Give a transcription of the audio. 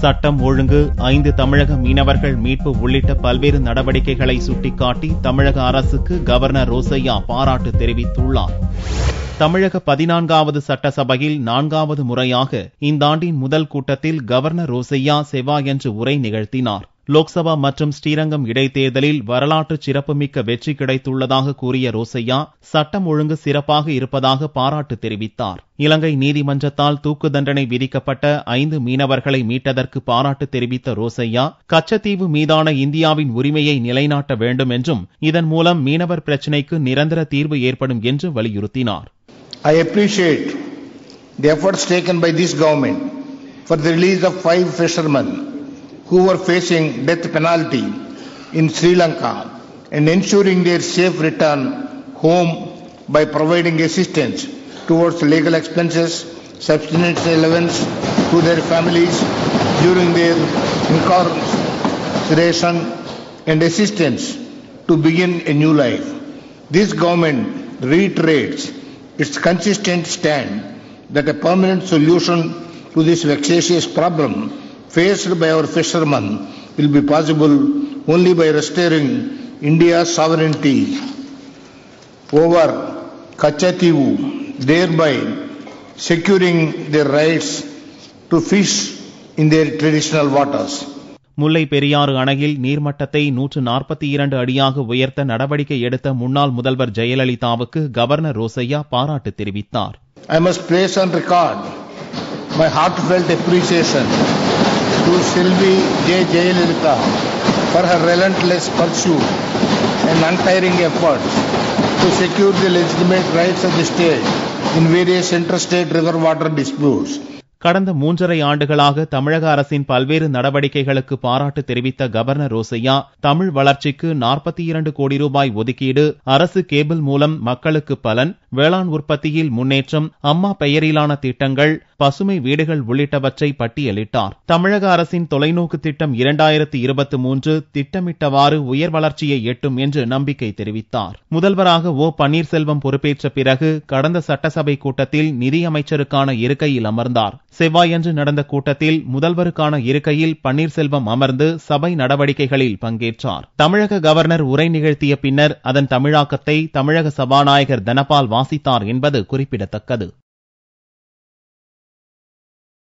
சட்டம் ஒழுங்கு, 5 தமிழக மீனவர்கள் மீட்பு உள்ளிட்ட பல்வேறு நடவடிக்கைகளை சுட்டிக்காட்டி தமிழக அரசுக்கு கவர்னர் ரோசையா பாராட்டு தெரிவித்துள்ளார். தமிழக 14வது சட்டசபையில் 4வது முறையாக இந்த ஆண்டின் முதல் கூட்டத்தில் கவர்னர் ரோசையா செவ்வாயன்று உரை நிகழ்த்தினார். லோக்சபா மற்றும் ஸ்ரீரங்கம் இடைத்தேர்தலில் வரலாற்று சிறப்புமிக்க வெற்றி கிடைத்துள்ளதாக கூறிய ரோசையா சட்டம் ஒழுங்கு சிறப்பாக இருப்பதாக பாராட்டு தெரிவித்தார். இலங்கை நீதிமன்றத்தால் தூக்கு தண்டனை விதிக்கப்பட்ட 5 மீனவர்களை மீட்டதற்கு பாராட்டு தெரிவித்த ரோசையா கச்சத்தீவு மீதான இந்தியாவின் உரிமையை நிலைநாட்ட வேண்டும் என்றும் இதன் மூலம் மீனவர் பிரச்சினைக்கு நிரந்தர தீர்வு ஏற்படும் என்று வலியுறுத்தினார். I appreciate the efforts taken by this government for the release of 5 fishermen who were facing death penalty in Sri Lanka and ensuring their safe return home by providing assistance towards legal expenses, subsistence allowance to their families during their incarceration and assistance to begin a new life. This government reiterates its consistent stand that a permanent solution to this vexatious problem faced by our fishermen will be possible only by restoring India's sovereignty over Kachativu, thereby securing their rights to fish in their traditional waters. முல்லை பெரியாறு அணையில் நீர்மட்டத்தை 142 அடியாக உயர்த்த நடவடிக்கை எடுத்த முன்னாள் முதல்வர் ஜெயலலிதாவுக்கு governor Rosaiah பாராட்டு தெரிவித்தார். I must place on record my heartfelt appreciation to Sylvie J. Jayalalitha for her relentless pursuit and untiring efforts to secure the legitimate rights of the state in various interstate river water disputes. கடந்த 3.5 ஆண்டுகளாக தமிழக அரசின் பல்வேறு நடவடிக்கைகளுக்கு பாராட்டு தெரிவித்த governor Rosaiah Tamil வளர்ச்சிக்கு 42 கோடி ரூபாய் ஒதுக்கீடு, அரசு கேபிள் மூலம் மக்களுக்கு பலன், வேளாண் உற்பத்தியில் முன்னேற்றம், அம்மா பெயரிலான திட்டங்கள், பசுமை வீடுகள் உள்ளிட்டவற்றை பட்டியலிட்டார். தமிழக அரசின் தொலைநோக்கு திட்டம் 2023 திட்டமிட்டவாறு உயர் வளர்ச்சியை எட்டும் என்று நம்பிக்கை தெரிவித்தார். முதல்வராக ஓ பன்னீர்செல்வம் பொறுப்பேற்ற பிறகு கடந்த சட்டசபை கூட்டத்தில் நிதியமைச்சருக்கான இருக்கையில் அமர்ந்தார். செவ்வாயன்று நடந்த கூட்டத்தில் முதல்வருக்கான இருக்கையில் பன்னீர்செல்வம் அமர்ந்து சபை நடவடிக்கைகளில் பங்கேற்றார். தமிழக கவர்னர் உரை நிகழ்த்திய பின்னர் அதன் தமிழாக்கத்தை தமிழக சபாநாயகர் தனபால் வாசித்தார் என்பது குறிப்பிடத்தக்கது.